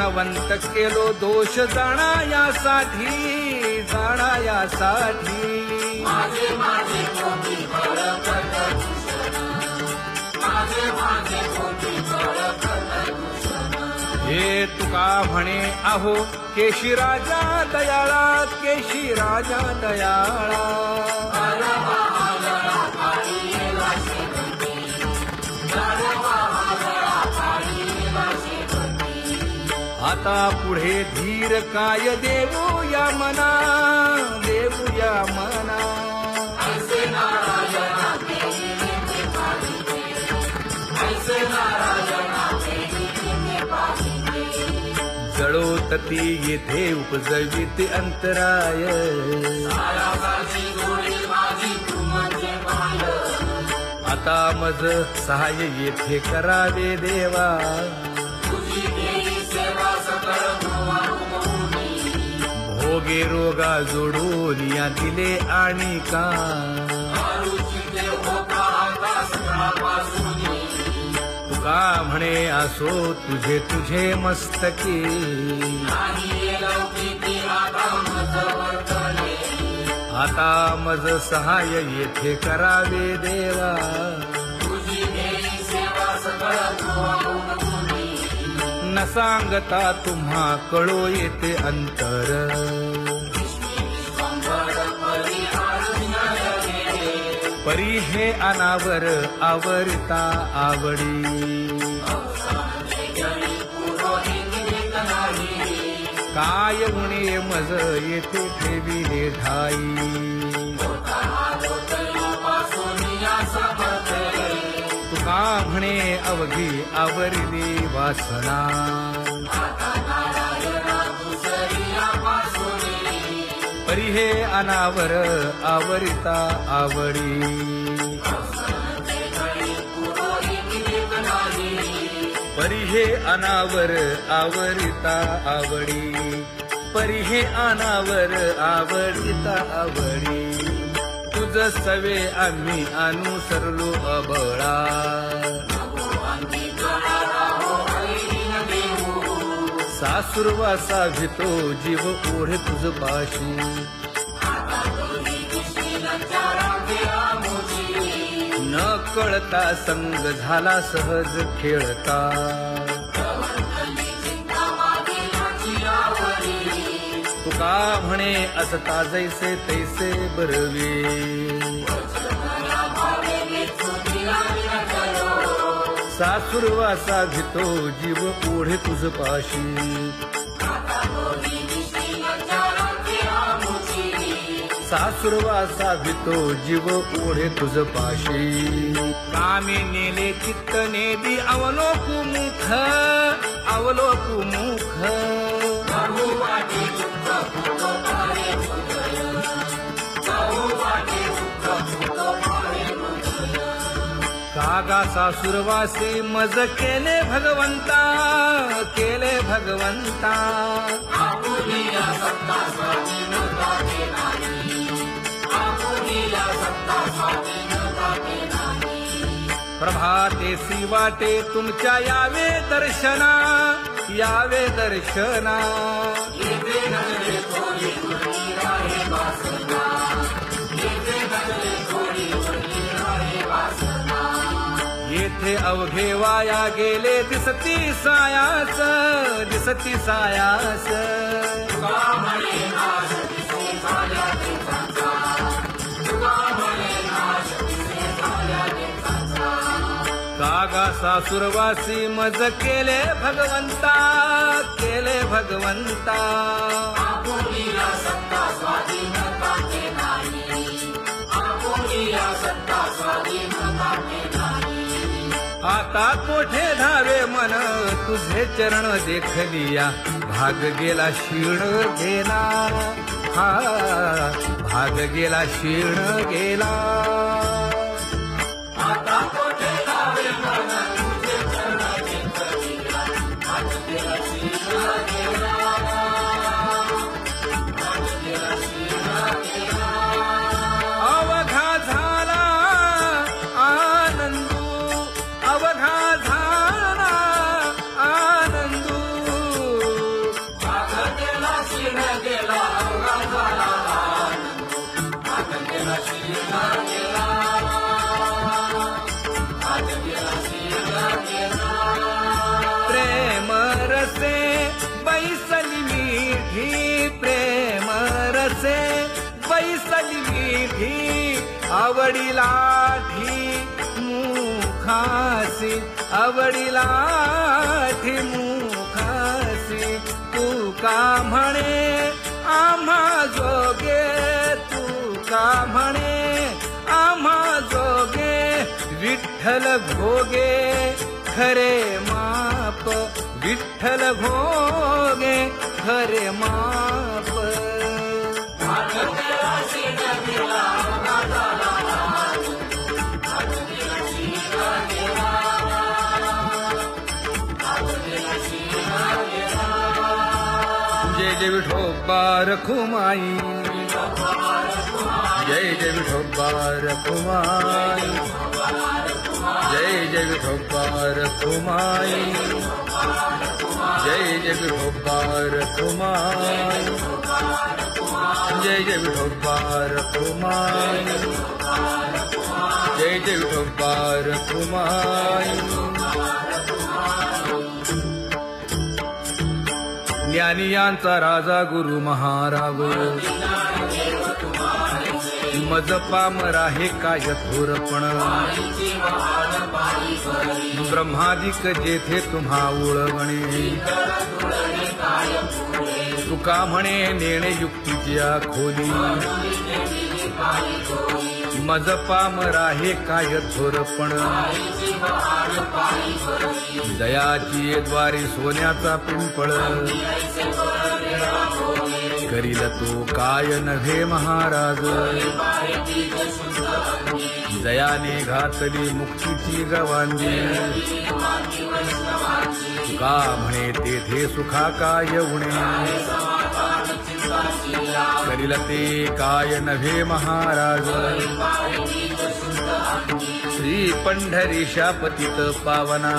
गुणवंत केलो दोष जाणायासाठी माझे माझे कोटी बळकट दूषण, माझे माझे कोटी बळकट दूषण. हे तुका म्हणे आहो केशी राजा दयाळा, केशी राजा दयाळा. गाढवा आगळा काढीला शेवटी, गाढवा आगळा काढीला शेवटी. आता पुढे धीर काय देऊया मना, देऊया मना. ऐसे नारायणा देवीने पाहिजे, ऐसे नारायणा देवीने पाहिजे. जळोतती येथे उपजविते अंतराय. सायासाची गोडी माझी तू म्हणजे माय. आता मज सहाय्य येथे करावे देवा. तुझी केली सेवा सकळ भुवनी, भोगे रोगा जोडून या दिले आणि का. आरुची देव होता आता सकाळपासूनी. तुका म्हणे असो तुझे तुझे मस्तकी. नाही लौकिकी आता मज वर्तने, आता मज सहाय्य येथे करावे देवा. तुझी केली सेवा सकळ भुवनी. न सांगता तुम्हा कळो येते अंतर. परी हे अनावर आवरता आवडी. काय उणे मज येथे ठेविले ठाई. तुका म्हणे अवघी आवरली वासना. परी हे अनावर आवरिता आवडी. परी हे अनावर आवरिता आवडी. परी हे अनावर आवडिता आवडी. तुझ सवे आम्ही अनुसरलो अबळा. सासुरवासा भितो जीव ओढे तुझ पाशी. न कळता संग झाला सहज खेळता. तुका म्हणे असता जैसे तैसे बरवे. सासुरवासा भितो जीव ओढे तुझ पाशी. सासुरवासा भितो जीव ओढे तुझ पाशी. कामे नेले चित्त नेदी अवलोकु मुख, अवलोकु मुख. कागा सासुरवासे मज केले भगवंता, केले भगवंता. प्रभातेसी वाटे तुमच्या यावे दर्शना, यावे दर्शना. येथे अवघे वाया गेले दिसती सायास, दिसती सायास. कागा सासुरवासी मज केले भगवंता, केले भगवंता. आता कोठे धावे मन तुझे चरण देखलिया. भाग गेला क्षीण गेला, हा भाग गेला क्षीण गेला. आता कोठे धावे मन तुझे चरण देखलिया. भाग गेला क्षीण गेला, भाग गेला क्षीण गेला. अवघा झाला आनंदू, अवघा झाला आनंदू. ऐसली विधी आवडिलाठी मुखासी आवडिलाठी मुखासी तू का म्हणे आम्हा जोगे तू का म्हणे आम्हा जोगे विठ्ठल भोगे खरे माप विठ्ठल भोगे खरे माप जय जय विठोबा रखुमाई जय जय विठोबा रखुमाई जय जय विठोबा रखुमाई जय जय विठोबा रखुमाई जय जय विठोबा रखुमाई जय जय विठोबा रखुमाई ज्ञानियांचा राजा गुरु महाराज मज पामरा हे काय थोरपण ब्रह्मादिक जेथे तुम्हा उळवणे तुका म्हणे नेणे युक्तीची खोली मज पामरा हे काय थोरपण दयाची द्वारी सोन्याचा पिंपळ करील तो काय नव्हे महाराज दयाने घातली मुक्तीची गवांदी तुका म्हणे तेथे सुखा काय उणे करील ते काय नव्हे महाराज श्री पंढरीशा पतित पावना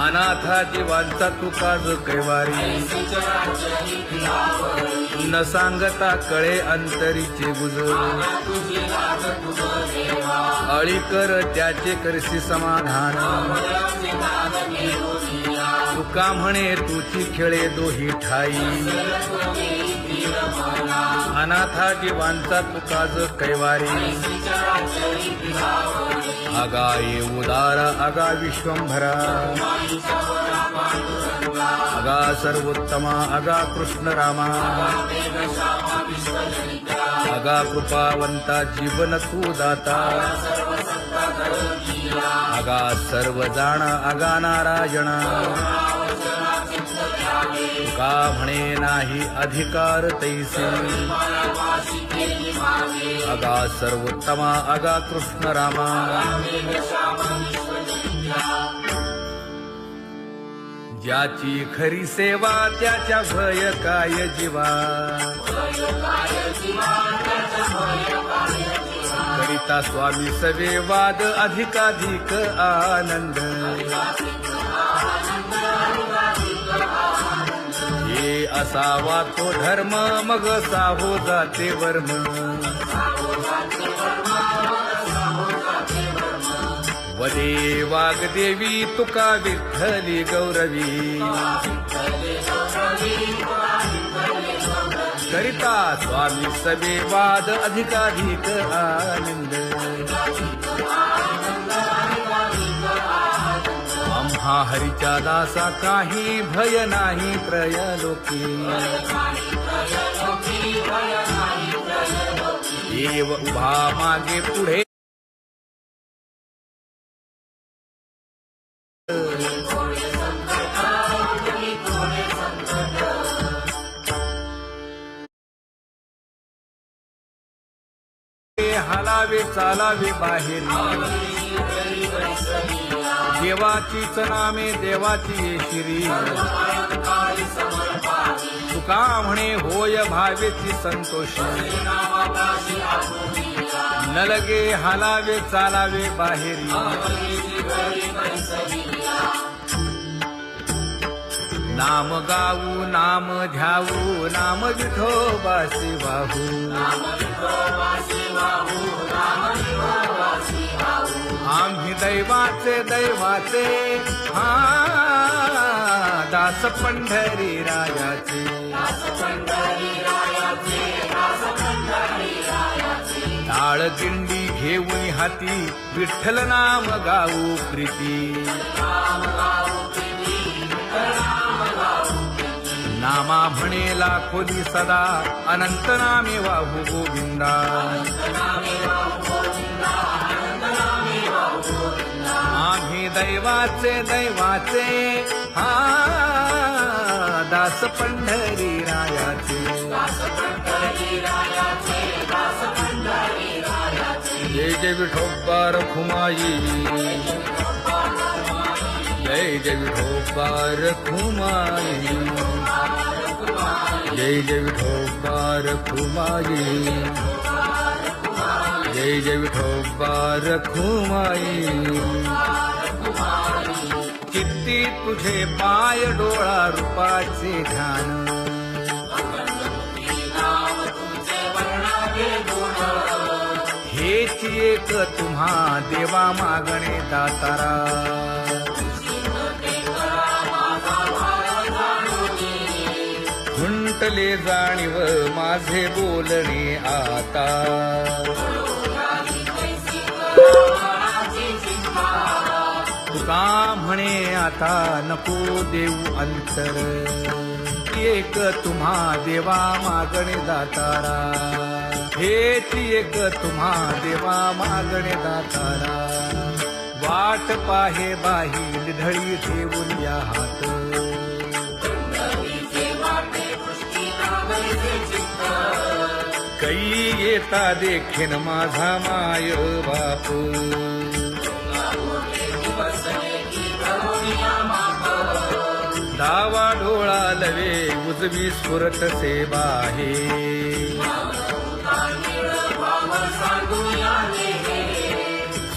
अनाथा जीवांचा तुकाज कैवारी न सांगता कळे अंतरीचे गुज अळी कर त्याचे करशी समाधान तुका म्हणे तुची खेळे दोही ठाई अनाथा जीवांचा तुकाज कैवारी अगा ये उदारा अगा विश्वंभरा अगा सर्वोत्तमा अगा कृष्ण रामा अगा कृपावंता जीवन तू दाता अगा सर्व जाणा अगा नारायणा तुका म्हणे नाही अधिकार तैसे अगा सर्वोत्तमा अगा कृष्ण रामा ज्याची खरी सेवा त्याच्या भय काय जीवा करिता स्वामी सवे वाद अधिकाधिक आनंद हे असावा तो धर्म मग साहो जाते वर्म वदे वाग्देवी तुका विठ्ठली गौरवी करिता स्वामी सवे वाद अधिकाधिक आनंद आम्हा हरीच्या दासा काही भय नाही त्रयलोकी देव उभा मागे पुढे हलावे चालावे बाहेर देवाचीच नामे देवाची शिरी तुका म्हणे होय भावेची संतोषी न लगे हलावे चालावे बाहेरी नाम गाऊ नाम ध्याऊ नाम विठोबासी वाहू आम्ही दैवाचे दैवाचे हा दास पंढरी रायाचे काळगिंडी घेऊन हाती विठ्ठल नाम गाऊ प्रीती नामा म्हणेला खोली सदा अनंत नामे वाहू गोविंदा आम्ही दैवाचे दैवाचे हा दास पंढरी रायाचे जय जय विठोबा रखुमाई जय जय विठोबा रखुमाई जय जय विठोबा रखुमाई जय जय विठोबा रखुमाई चित्ती तुझे पाय डोळा रूपाचे ध्यान हेच एक तुम्हा देवा मागणे दातारा खुंटले जाणीव माझे बोलणे आता तुका म्हणे आता नको देऊ अंतर एक तुम्हा देवा मागणे दातारा हेच एक तुम्हा देवा मागणे दातारा वाट पाहे बाही ढळी ठेवून या हात कै येता देखेन माझा माय बाप डावा डोळा लवे उजवी स्फुरत से बाहे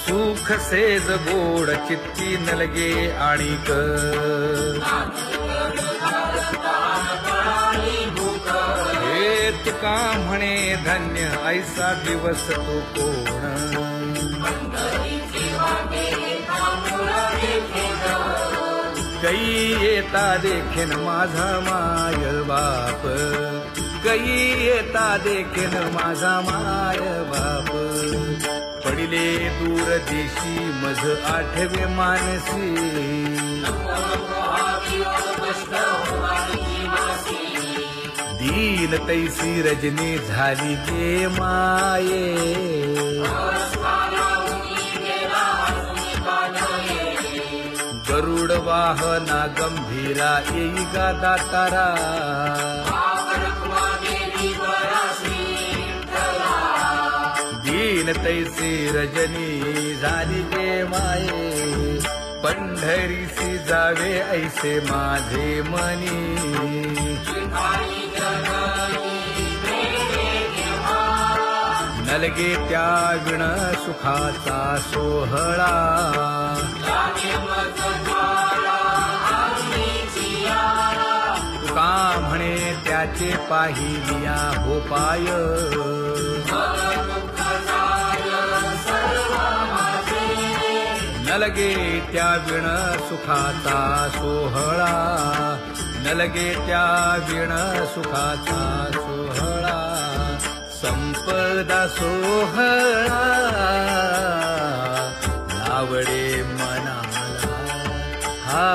सुख सेज गोड चित्ती नलगे आणिक हे तुका म्हणे धन्य ऐसा दिवस तो कोण कै येता देखेन माझा माय बाप कै येता देखेन माझा माय बाप पडिले दूर देशी मज आठवे मानसी दीन तैसी रजनी झाली गे माये गरुड वाहना गंभीरा येई गा दातारा दीन तैसी रजनी झाली गे माये पंढरीसी जावे ऐसे माझे मनी नलगे त्या विण सुखाचा सोहळा तुका म्हणे त्याचे पाहिलिया हो पाय नलगे त्या विण सुखाचा सोहळा नलगे त्या विण सुखाचा सोहळा संपदा सोहळा लावडे मनाला हा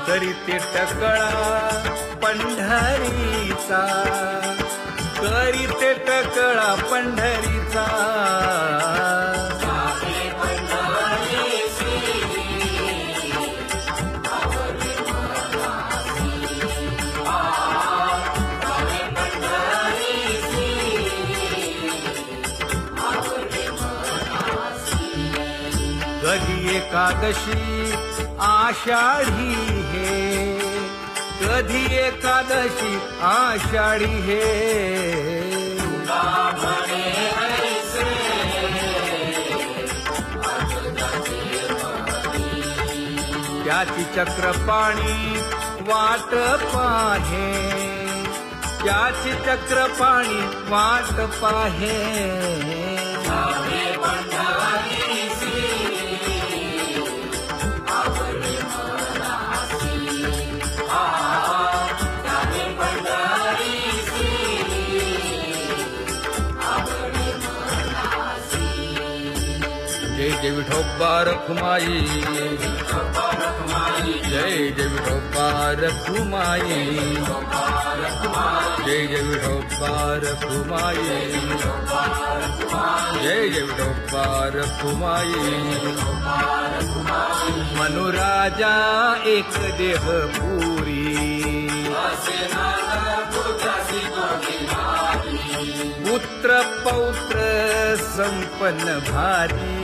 करीते टकळा पंढरीचा करीते टकळा पंढरीचा कधी एकादशी आषाढी हे कधी एकादशी आषाढी हे त्याची चक्रपाणी वाट पाहे त्याची चक्रपाणी वाट पाहे जय विठोबा रखुमाई, जय जय विठोबा रखुमाई, जय जय विठोबा रखुमाई, जय जय विठोबा रखुमाई. मनुराजा एक देह पुरी, पुत्र पौत्र संपन्न भारी.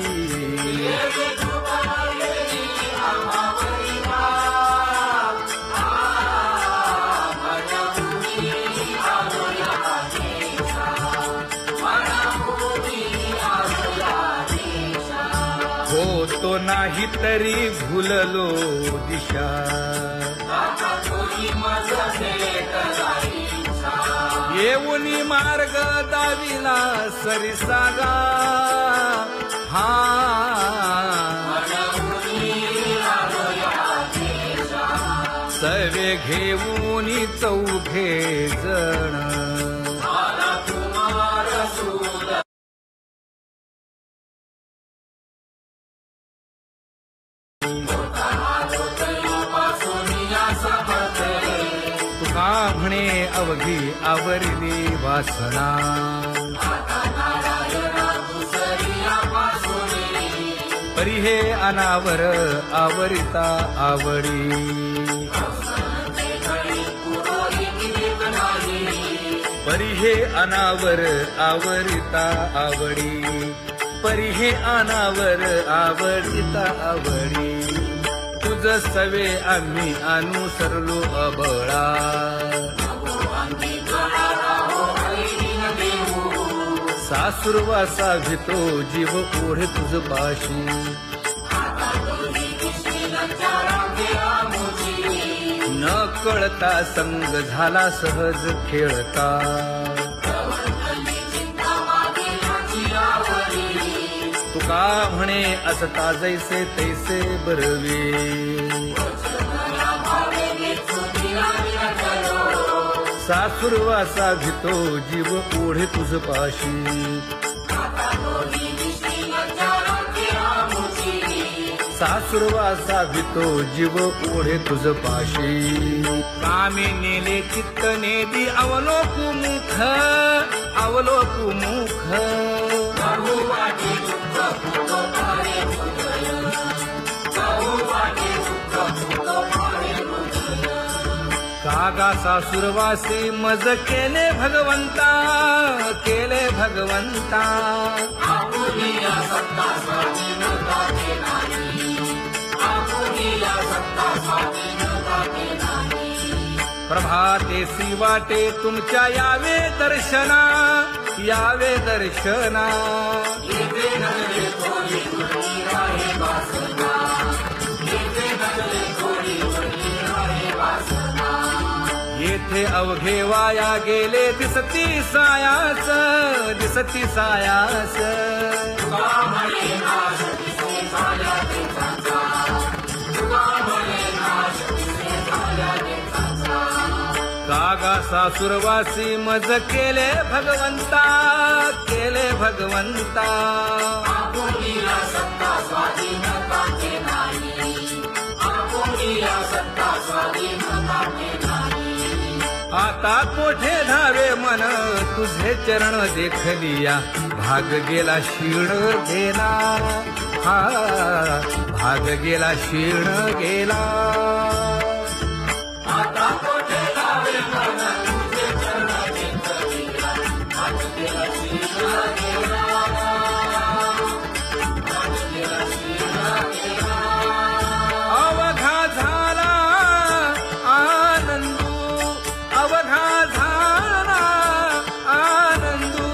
होतो नाही तरी भुललो दिशा, येऊनी मार्ग दाविला सरिसागा. हा सवे घेऊनी चौघे जण, तुका म्हणे अवघी आवरली वासना. परी हे अनावर आवरिता आवडी, परी हे अनावर आवरिता आवडी, परी हे अनावर आवडिता आवडी. तुझ सवे आम्ही अनुसरलो अबळा, सासुरवासा भितो जीव ओढे तुझ पाशी. न कळता संग झाला सहज खेळता, तुका म्हणे असता जैसे तैसे बरवे. सासुरवासा भितो जीव ओढे तुझ पाशी. सासुरवासा भितो जीव ओढे तुझ पाशी. कामी नेले चित्त नेदी अवलोकु मुख, अवलोकु मुख. कागा सासुरवासी मज केले भगवंता, केले भगवंता. प्रभातेसी वाटे तुमच्या यावे दर्शना, यावे दर्शना. येथे अवघे वाया गेले दिसती सायास, दिसती सायास. कागा सासुरवासी मज केले भगवंता, केले भगवंता. आता कोठे धावे मन तुझे चरण देखलिया, भाग गेला क्षीण गेला. हा भाग गेला क्षीण गेला. आता कोठे धावे मन तुझे चरण देखलिया, भाग गेला क्षीण गेला. अवघा झाला आनंदू, अवघा झाला आनंदू.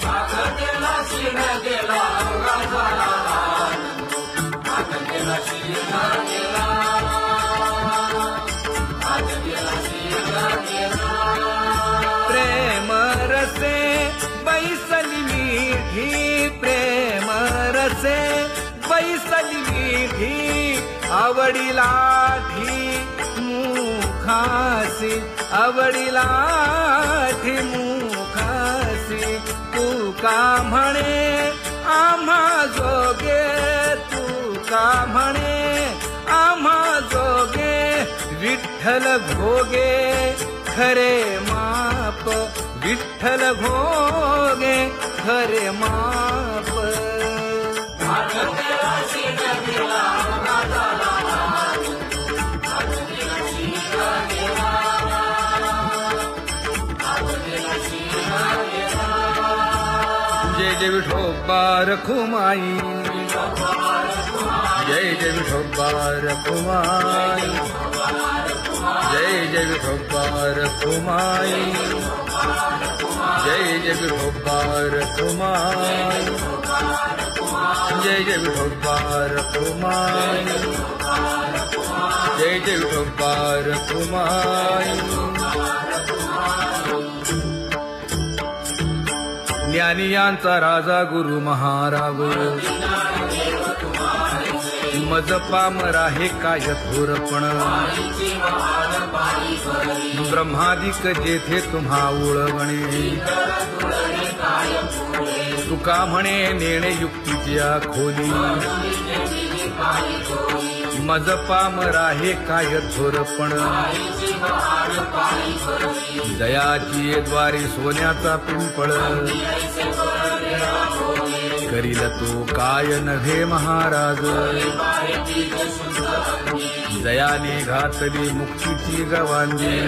भाग गेला क्षीण गेला, अवघा झाला आनंदू. भाग गेला क्षीण गेला, भाग गेला क्षीण गेला. प्रेम रसे बैसली मीठी, प्रेम रसे बैसली मीठी. आवडिलाठी मुखासी, आवडिलाठी मुखासी. तू का म्हणे आम्हा जोगे तू का म्हणे आम्हा जोगे विठ्ठल भोगे खरे माप विठ्ठल भोगे खरे माप जय जय विठोबा रखुमाई जय जय विठोबा रखुमाई जय जय विठोबा रखुमाई जय जय विठोबा रखुमाई जय जय विठोबा रखुमाई जय जय विठोबा रखुमाई ज्ञानियांचा राजा गुरु महाराज मज पामरा हे काय थोरपण ब्रह्मादिक जेथे तुम्हा ओळवणे तुका म्हणे नेणे युक्तीच्या खोली मज पामरा हे काय थोरपण दयाची द्वारी सोन्याचा पिंपळ करील तो काय नव्हे महाराज दयाने घातली मुक्तीची गवांगी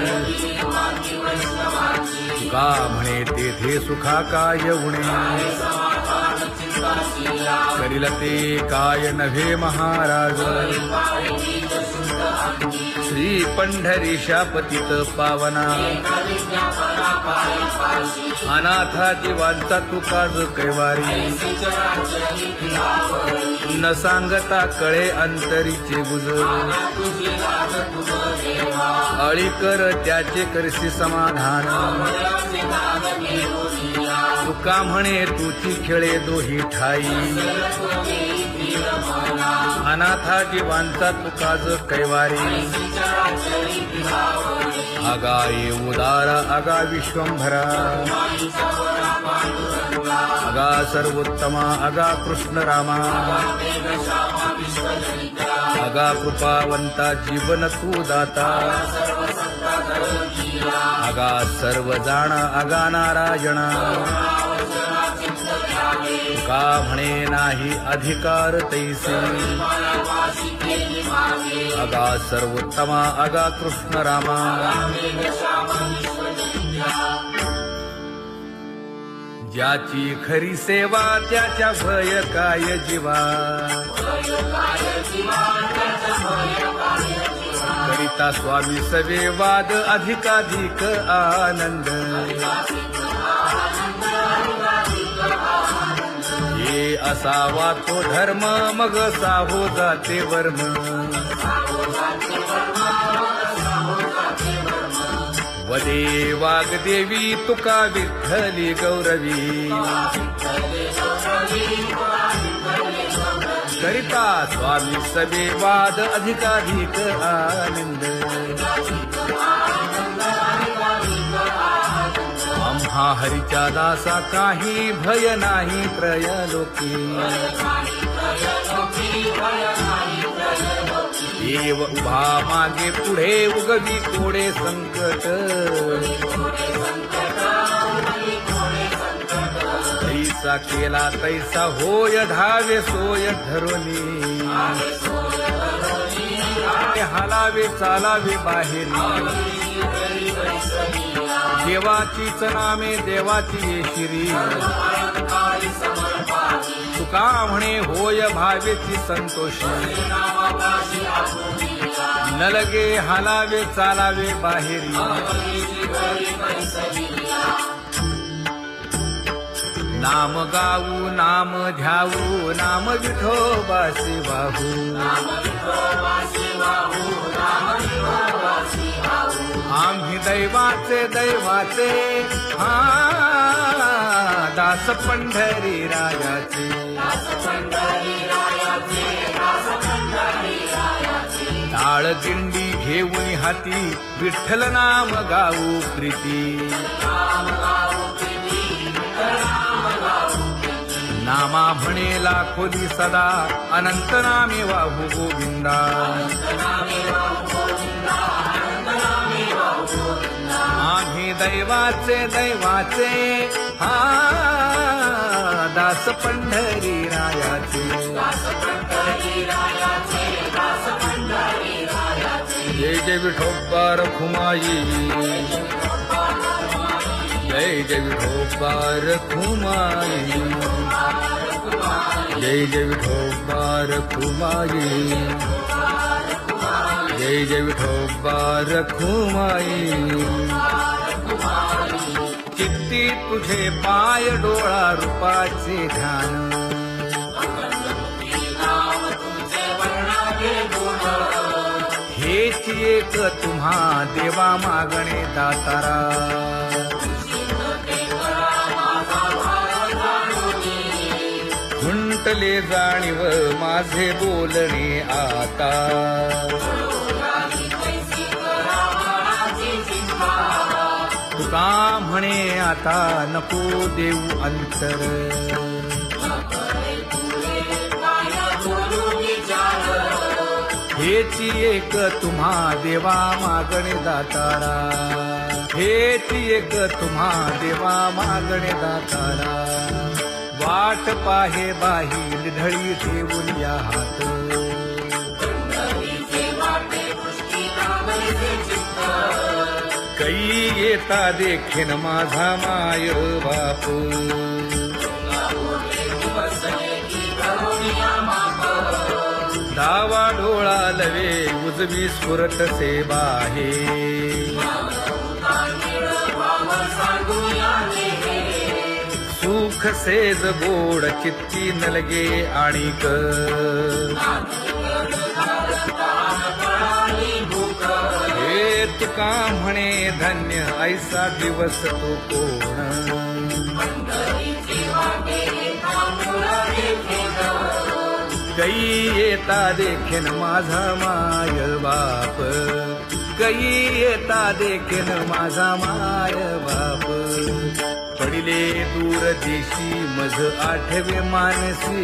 तुका म्हणे तेथे सुखा काय उणे करील ते काय नव्हे महाराज श्री पंढरीशा पतित पावना अनाथा जीवांचा तुकाज कैवारी न सांगता कळे अंतरीचे गुज अळी कर त्याचे करशी समाधान तुका म्हणे तुची खेळे दोही ठाई अनाथा जीवांचा तुकाज कैवारी अगा ये उदारा अगा विश्वंभरा अगा सर्वोत्तमा अगा कृष्ण रामा अगा कृपावंता जीवन तू दाता अगा सर्व जाणा अगा नारायणा का म्हणे नाही अधिकार तैसे अगा सर्वोत्तमा अगा कृष्ण रामा ज्याची खरी सेवा त्याच्या भय काय जीवा करिता स्वामी सवे वाद अधिकाधिक आनंद हे असावा तो धर्म मग साहो जाते वर्म वदे वाग्देवी तुका विठ्ठली गौरवी करिता स्वामी सवे वाद अधिकाधिक आनंद आम्हा हरीच्या दासा काही भय नाही त्रयलोकी देव उभा मागे पुढे उगवी कोडे संकट तैसा केला तैसा होय धावे सोय धरुनी हालावे चालावे बाहेरी देवाचीच नामे देवाची येशिरी तुका म्हणे होय भावेची संतोषी न लगे हालावे चालावे बाहेरी नाम गाऊ नाम ध्याऊ नाम विठोबासी वाहू आम्ही दैवाचे दैवाचे हा दास पंढरी रायाचे टाळ दिंडी घेऊन हाती विठ्ठल नाम गाऊ प्रीती नामा म्हणे लाखोली सदा अनंत नामे वाहू गोविंदा आम्ही दैवाचे दैवाचे हा दास पंढरी रायाचे जय जय विठोबा रखुमाई जय जय विठोबा रखुमाई जय जय विठोबा रखुमाई जय जय विठोबा रखुमाई चित्ती तुझे पाय डोळा रूपाचे ध्यान हेच एक तुम्हा देवा मागणे दातारा खुंटले जाणीव माझे बोलणे आता तुका म्हणे आता नको देऊ अंतर हेची एक तुम्हा देवा मागणे दातारा हेची एक तुम्हा देवा मागणे दातारा वाट पाहे बाही ढळी ठेवून या हात कै येता देखेन माझा माय बाप डावा डोळा लवे उजवी स्फुरत से बाहे सुख सेज गोड चित्ती नलगे आणिक हे तुका म्हणे धन्य ऐसा दिवस तो कोण कै येता देखेन माझा माय बाप कै येता देखेन माझा माय बाप पडिले दूर देशी मज आठवे मानसी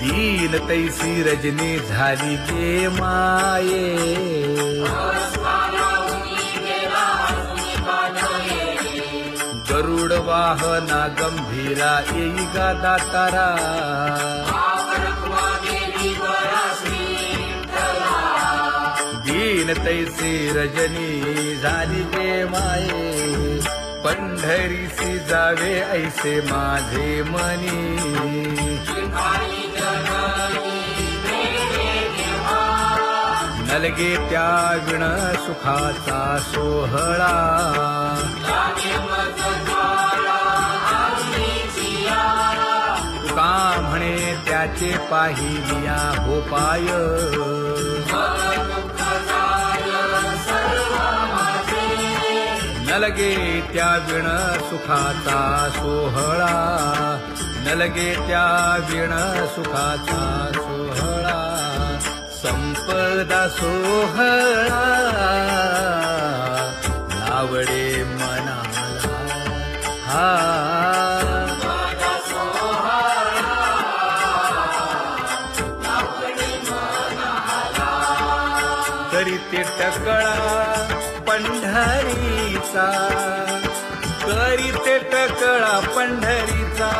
दीन तैसी रजनी झाली जे माये गरुड वाहना गंभीरा येई गा दातारा दीन तैसी रजनी झाली गे माये पंढरीसी जावे ऐसे माझे मनी नलगे त्या विण सुखाचा सोहळा तुका म्हणे त्याचे पाहिलिया हो पाय नलगे त्या विण सुखाचा सोहळा नलगे त्या विण सुखाचा सोहळा संपदा सोहळा लावडे मनाला हा करीते टकळा पंढरीचा करीते टकळा पंढरीचा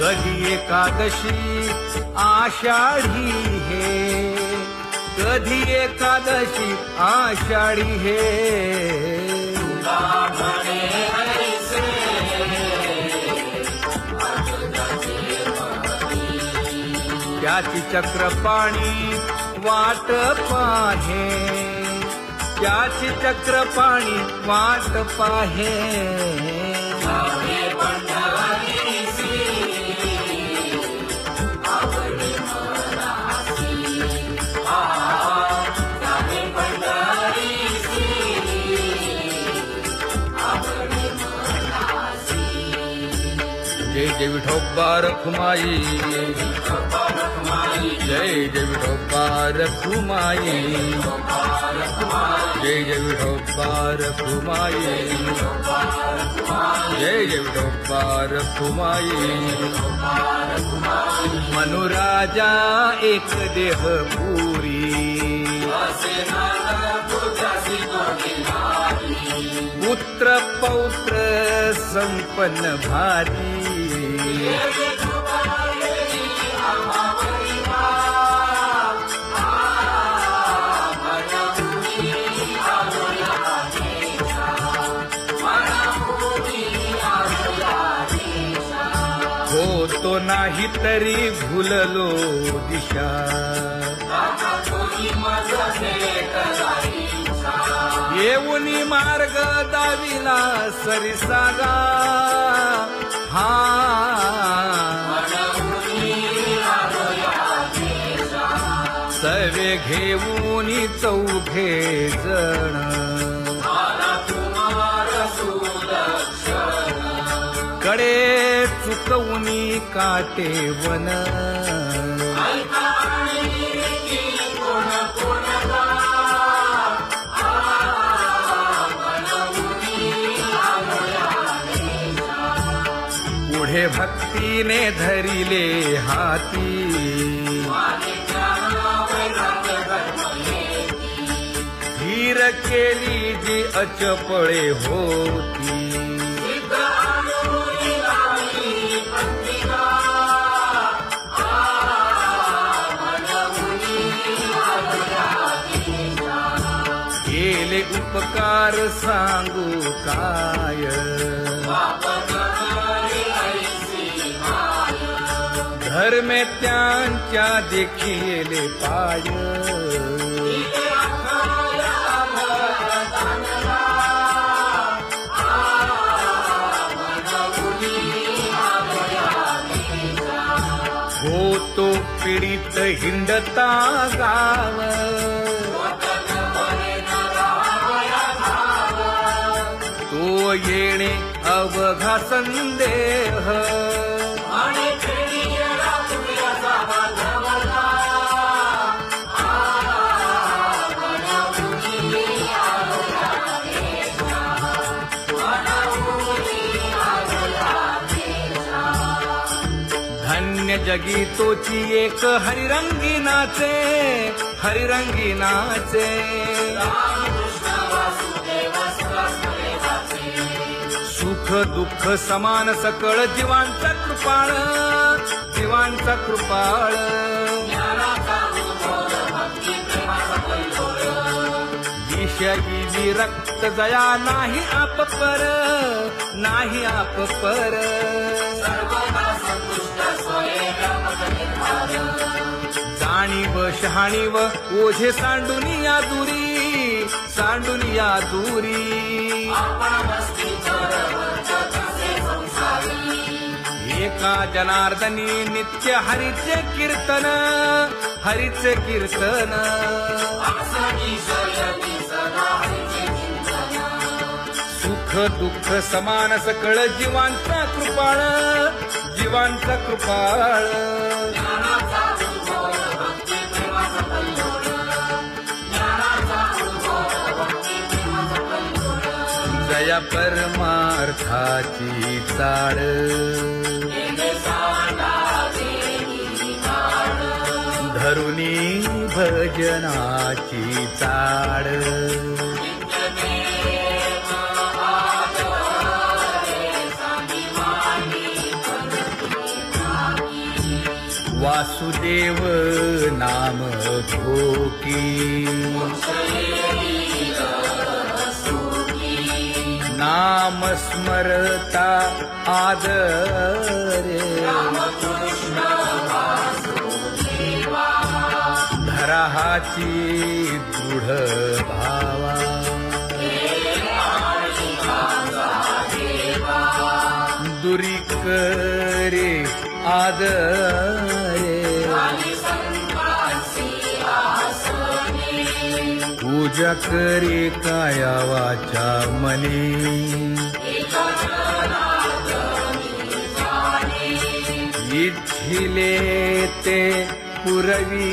कधी एकादशी आषाढी हे कधी एकादशी आषाढी हे त्याची चक्रपाणी वाट पाहे त्याची चक्रपाणी वाट पाहे जय जय विठोबा रखुमाई, जय जय विठोबा रखुमाई, जय जय विठोबा रखुमाई, जय जय विठोबा रखुमाई. मनुराजा एक देह पुरी, पुत्र पौत्र संपन्न भारी. होतो नाही तरी भुललो दिशा, येऊनी मार्ग दाविला सरिसागा. हा सवे घेऊनी चौघे जण, कडे चुकवूनी काटे वन. पुढे भक्तीने धरिले हाती, धीर केली जी अचपळे होती. केले उपकार सांगू काय, धर्मे त्यांच्या देखिले पाय. होतो पीडित हिंडता गाव, तो येणे अवघा संदेह. धन्य जगी तोची एक हरिरंगी नाचे, हरिरंगी नाचे. सुख दुःख समान सकळ जीवांचा कृपाळ, जीवांचा कृपाळ. विषयी विरक्त जया नाही आप पर, नाही आप पर. जाणीव शहाणीव ओझे सांडुनिया दुरी, सांडुनिया दुरी. एका जनार्दनी नित्य हरीचे कीर्तन, हरीचे कीर्तन. सुख दुःख समान सकळ जीवांचा कृपाळ, जीवांचा कृपाळ. जया परमार्थाची चाळ, धरुनी भजनाची चाळ. वासुदेव नाम घोकी, नाम स्मरता आदरे. धराहाची दृढ भावा, दुरी करे आदरे. पूजा करे काया वाचा मने, इच्छिले ते पुरवी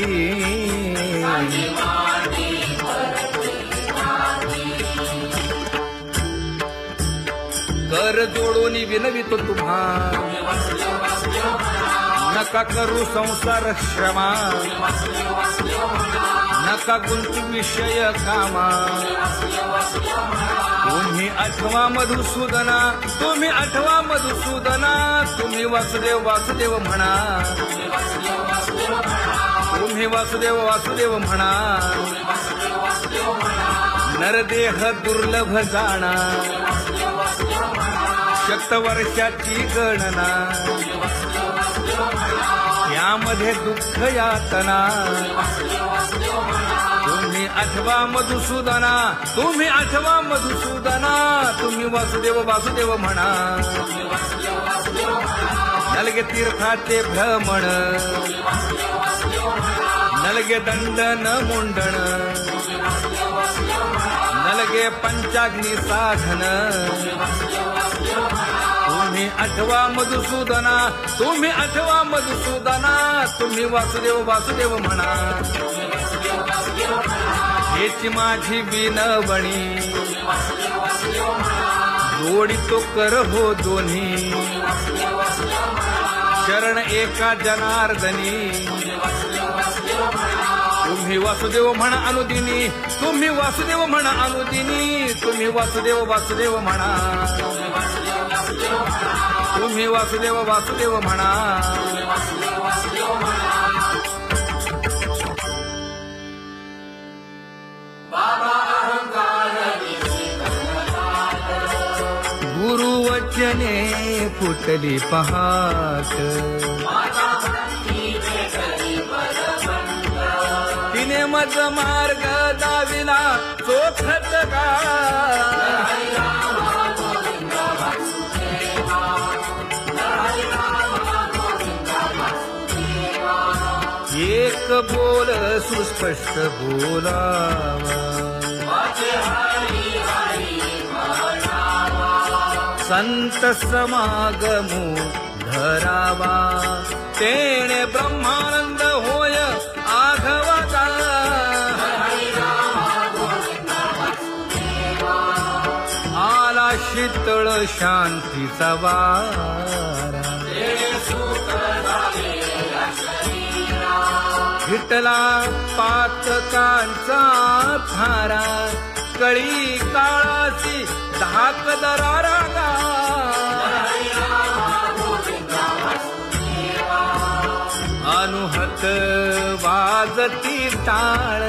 कर जोडून विनवितो तुम्हा नका करू संसार श्रमा नका गुंतू विषय कामा तुम्ही आठवा मधुसूदना तुम्ही आठवा मधुसूदना तुम्ही वासुदेव वासुदेव म्हणा तुम्ही वासुदेव वासुदेव म्हणा नरदेह दुर्लभ जाणा शतवर्षाची गणना यामध्ये दुःख यातना तुम्ही आठवा मधुसूदना तुम्ही आठवा मधुसूदना तुम्ही वासुदेव वासुदेव म्हणा नलगे तीर्थाचे भ्रमण नलगे दंडन मुंडण नलगे पंचाग्नी साधन तुम्ही आठवा मधुसूदना तुम्ही आठवा मधुसूदना तुम्ही वासुदेव वासुदेव म्हणा हेची माझी विनवणी जोडितो कर हो दोन्ही शरण एका जनार्दनी तुम्ही वासुदेव म्हणा अनुदिनी तुम्ही वासुदेव म्हणा अनुदिनी तुम्ही वासुदेव वासुदेव म्हणा तुम्ही वासुदेव वासुदेव म्हणा गुरुवचने फुटली पहाट तिने मज मार्ग दाविला चोखत का एक बोल सुस्पष्ट बोलावा संत समागमू धरावा तेणे ब्रह्मानंद होय आघवाचा आला शीतळ शांतीचा वारा हिटला पातकांचा थारा कळी काळाची धाक दरारा अनुहत वाजती टाळ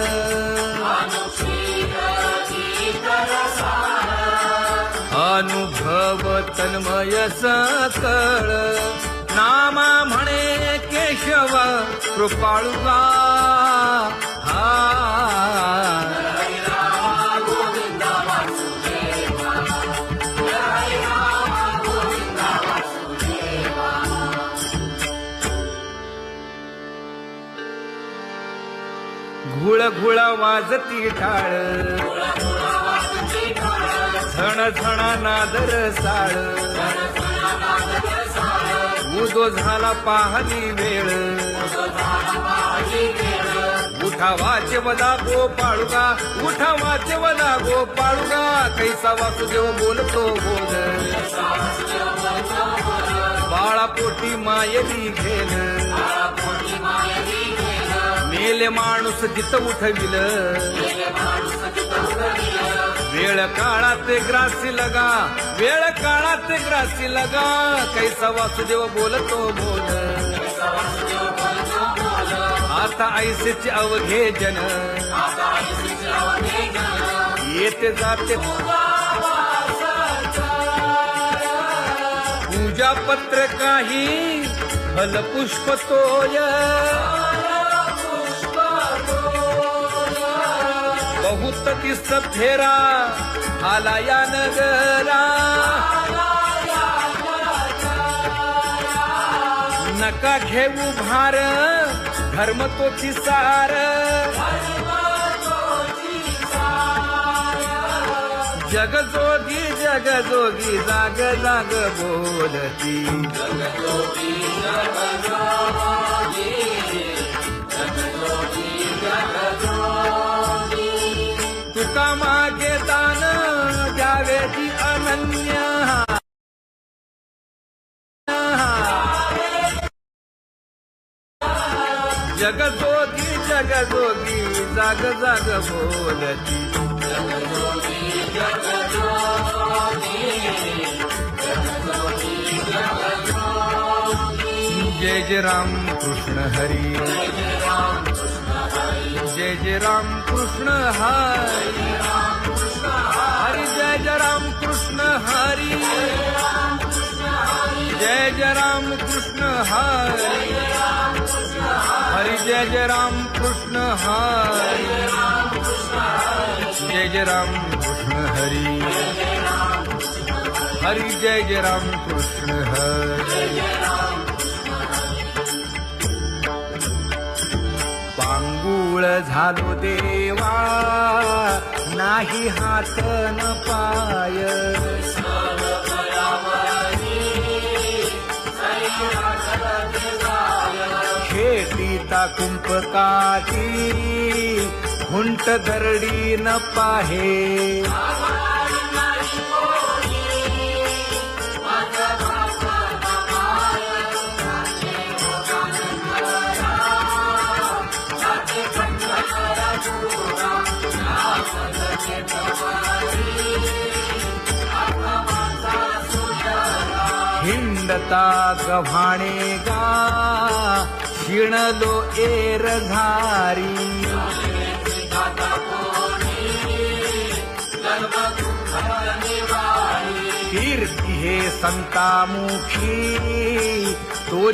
अनुभव तन्मय सकळ नामा म्हणे केशव कृपाळुगा हा घुळ घुळ वाजती टाळ झण झण नादर साळ उदो झाला पाहली वेळ उठा वाचे वदा गोपाळुगा उठा वाचे वदा गोपाळुगा कैसा वासुदेव बोलतो बोल बाळा पोटी मायली घेल मेले माणूस जित उठविल वेळ काळात ग्रासी लगा वेळ काळात ग्रासी लगा कैसा वासुदेव बोलतो बोल आता ऐसेचे अवघे जन येते जाते पूजा पत्र काही फलपुष्प तोय बहुत दिस फेरा आला या नगरा नका घेऊ भार धर्म तोची सार जग जोगी जग जोगी जाग जाग बोलती जगजोगी जगजोगी जगजोगी जगजोगी तुका मागे दान द्यावेची अनन्य जगजोगी जगजोगी जाग जाग बोलती जगजोगी जगजोगी जगजोगी जगजोगी जय जय राम कृष्ण हरी जय राम कृष्ण हरी जय जय राम कृष्ण हरी राम कृष्ण हरी जय जय राम कृष्ण हरी राम कृष्ण हरी जय जय राम कृष्ण हरी राम कृष्ण हरी जय जय राम कृष्ण हरी राम कृष्ण हरी जय जय राम कृष्ण हरी हरी जय जय राम कृष्ण हरी पांगुळ झालो देवा नाही हात न पाय शेतीता कुंपकाठी हुंट दरडी न पाहे हिंडता गव्हाणे गा शिणलो एर घारी कीर्ती हे संतामुखी